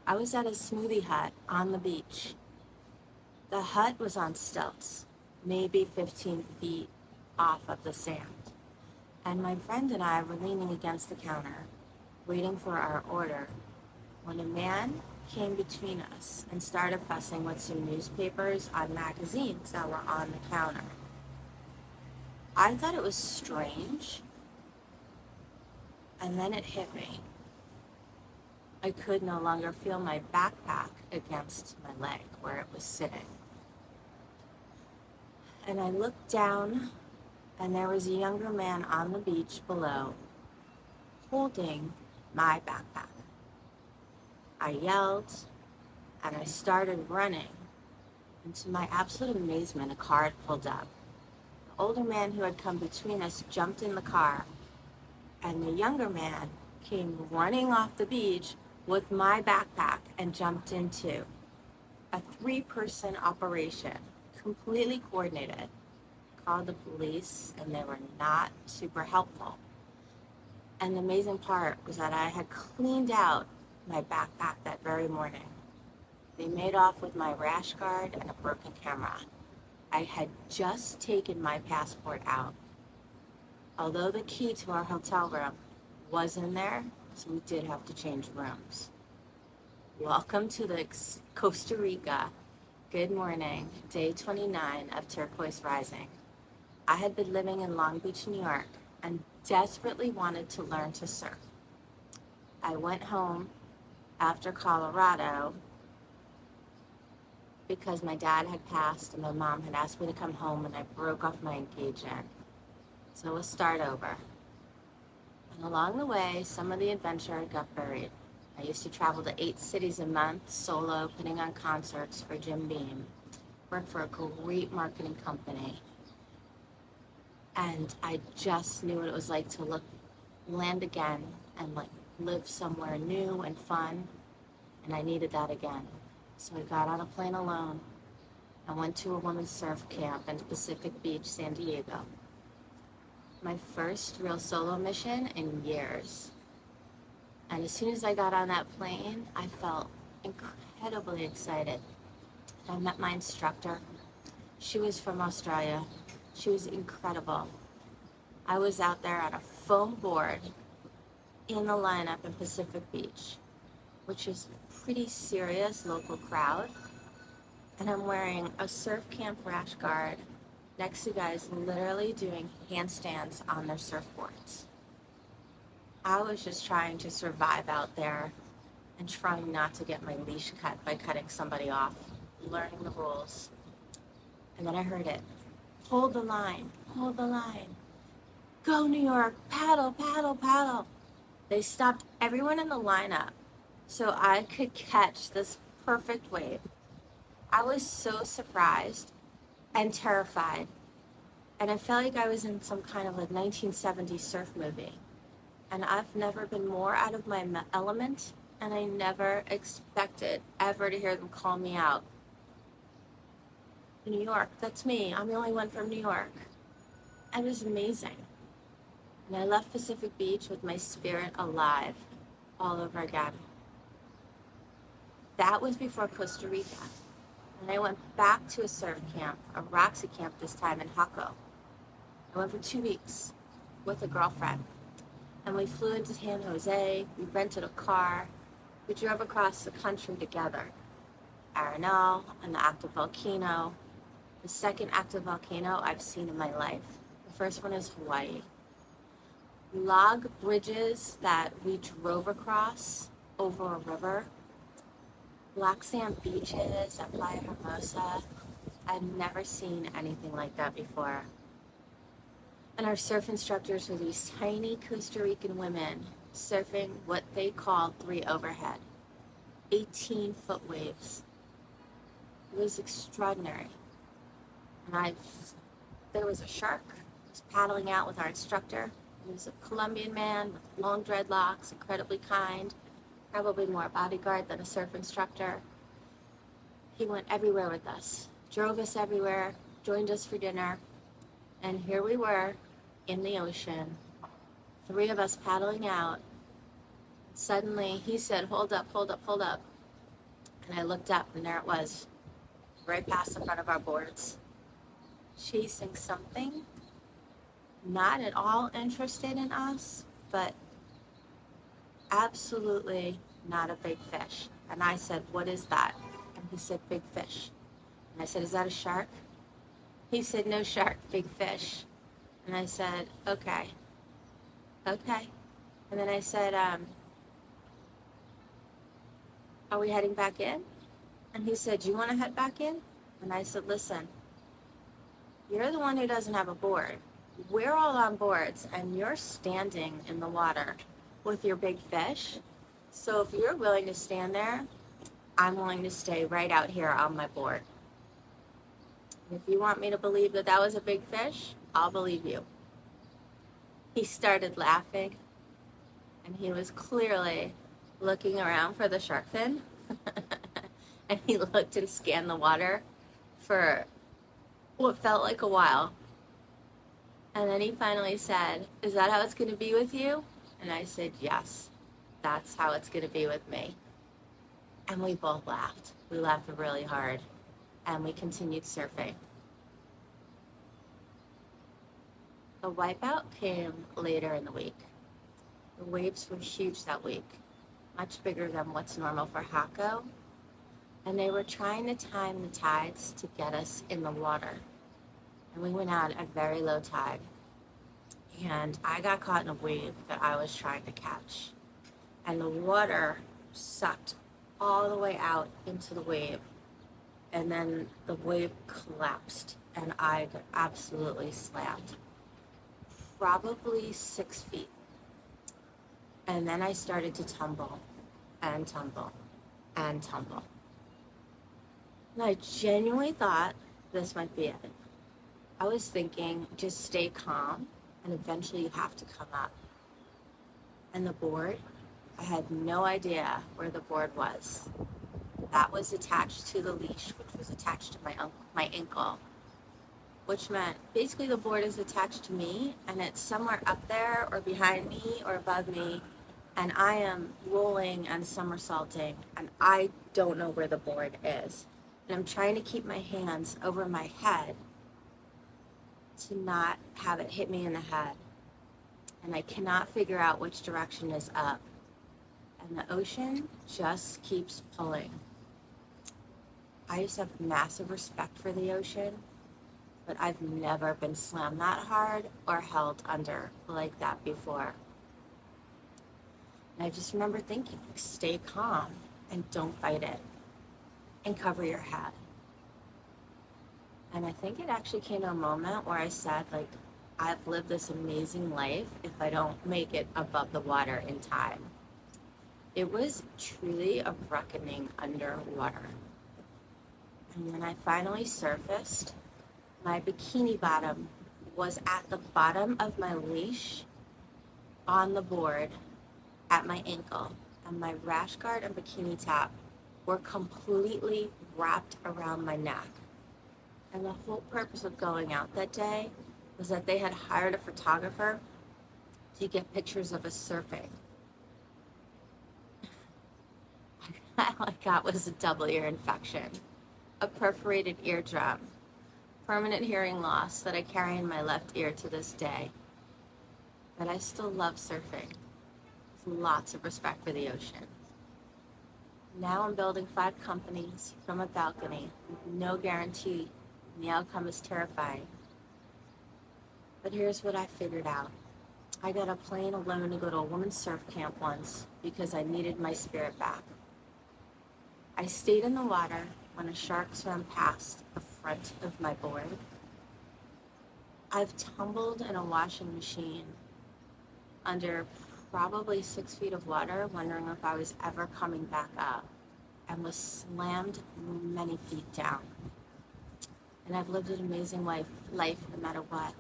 I was at a smoothie hut on the beach. The hut was on stilts, maybe 15 feet off of the sand. And my friend and I were leaning against the counter, waiting for our order, when a man came between us and started fussing with some newspapers on magazines that were on the counter. I thought it was strange, and then it hit me. I could no longer feel my backpack against my leg where it was sitting. And I looked down, and there was a younger man on the beach below, holding my backpack. I yelled, and I started running. And to my absolute amazement, a car had pulled up. The older man who had come between us jumped in the car, and the younger man came running off the beach with my backpack and jumped into a 3-person operation, completely coordinated. Called the police, and they were not super helpful. And the amazing part was that I had cleaned out my backpack that very morning. They made off with my rash guard and a broken camera. I had just taken my passport out. Although the key to our hotel room was in there, so we did have to change rooms. Welcome to the Costa Rica. Good morning, day 29 of Turquoise Rising. I had been living in Long Beach, New York, and desperately wanted to learn to surf. I went home after Colorado because my dad had passed and my mom had asked me to come home, and I broke off my engagement. So we'll start over. And along the way, some of the adventure got buried. I used to travel to 8 cities a month, solo, putting on concerts for Jim Beam. Worked for a great marketing company. And I just knew what it was like to land again and live somewhere new and fun. And I needed that again. So I got on a plane alone. I went to a women's surf camp in Pacific Beach, San Diego. My first real solo mission in years. And as soon as I got on that plane, I felt incredibly excited. I met my instructor. She was from Australia. She was incredible. I was out there on a foam board in the lineup in Pacific Beach, which is a pretty serious local crowd. And I'm wearing a surf camp rash guard next to guys literally doing handstands on their surfboards. I was just trying to survive out there and trying not to get my leash cut by cutting somebody off, learning the rules. And then I heard it. Hold the line, hold the line. Go New York, paddle, paddle, paddle. They stopped everyone in the lineup so I could catch this perfect wave. I was so surprised and terrified. And I felt like I was in some kind of 1970s surf movie. And I've never been more out of my element, and I never expected ever to hear them call me out. New York, that's me. I'm the only one from New York. And it was amazing. And I left Pacific Beach with my spirit alive all over again. That was before Costa Rica. And I went back to a surf camp, a Roxy camp this time in Hako. I went for 2 weeks with a girlfriend. And we flew into San Jose, we rented a car, we drove across the country together. Arenal and the active volcano, the second active volcano I've seen in my life. The first one is Hawaii. Log bridges that we drove across over a river, black sand beaches at Playa Hermosa. I'd never seen anything like that before. And our surf instructors were these tiny Costa Rican women surfing what they called 3 overhead, 18-foot waves. It was extraordinary. And there was a shark who was paddling out with our instructor. He was a Colombian man with long dreadlocks, incredibly kind, probably more a bodyguard than a surf instructor. He went everywhere with us, drove us everywhere, joined us for dinner. And here we were in the ocean, 3 of us paddling out. Suddenly he said, hold up, hold up, hold up. And I looked up, and there it was, right past the front of our boards, chasing something, not at all interested in us, but absolutely not a big fish. And I said, "What is that?" And he said, "Big fish." And I said, "Is that a shark?" He said, "No shark, big fish." And I said, "Okay, okay." And then I said, "Are we heading back in?" And he said, "Do you want to head back in?" And I said, "Listen, you're the one who doesn't have a board. We're all on boards, and you're standing in the water with your big fish. So if you're willing to stand there, I'm willing to stay right out here on my board. If you want me to believe that that was a big fish, I'll believe you." He started laughing, and he was clearly looking around for the shark fin. And he looked and scanned the water for what felt like a while. And then he finally said, "Is that how it's going to be with you?" And I said, "Yes, that's how it's going to be with me." And we both laughed. We laughed really hard. And we continued surfing. The wipeout came later in the week. The waves were huge that week, much bigger than what's normal for Hako. And they were trying to time the tides to get us in the water. And we went out at very low tide. And I got caught in a wave that I was trying to catch. And the water sucked all the way out into the wave. And then the wave collapsed and I got absolutely slammed. Probably 6 feet. And then I started to tumble and tumble and tumble. And I genuinely thought this might be it. I was thinking, just stay calm and eventually you have to come up. And the board, I had no idea where the board was. That was attached to the leash, which was attached to my ankle, which meant basically the board is attached to me and it's somewhere up there or behind me or above me, and I am rolling and somersaulting and I don't know where the board is. And I'm trying to keep my hands over my head to not have it hit me in the head. And I cannot figure out which direction is up. And the ocean just keeps pulling. I just have massive respect for the ocean, but I've never been slammed that hard or held under like that before. And I just remember thinking, like, stay calm and don't fight it and cover your head. And I think it actually came to a moment where I said, like, I've lived this amazing life if I don't make it above the water in time. It was truly a reckoning underwater. And when I finally surfaced, my bikini bottom was at the bottom of my leash on the board at my ankle, and my rash guard and bikini top were completely wrapped around my neck. And the whole purpose of going out that day was that they had hired a photographer to get pictures of us surfing. All I got was a double ear infection, a perforated eardrum, permanent hearing loss that I carry in my left ear to this day. But I still love surfing, with lots of respect for the ocean. Now I'm building 5 companies from a balcony with no guarantee, and the outcome is terrifying. But here's what I figured out. I got a plane alone to go to a women's surf camp once because I needed my spirit back. I stayed in the water when a shark swam past the front of my board. I've tumbled in a washing machine under probably 6 feet of water, wondering if I was ever coming back up, and was slammed many feet down. And I've lived an amazing life no matter what.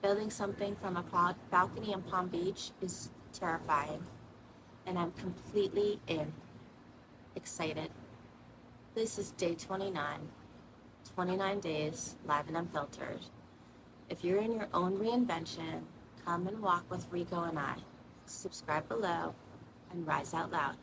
Building something from a balcony in Palm Beach is terrifying, and I'm completely excited. This is day 29, 29 days live and unfiltered. If you're in your own reinvention, come and walk with Rico and I. Subscribe below and rise out loud.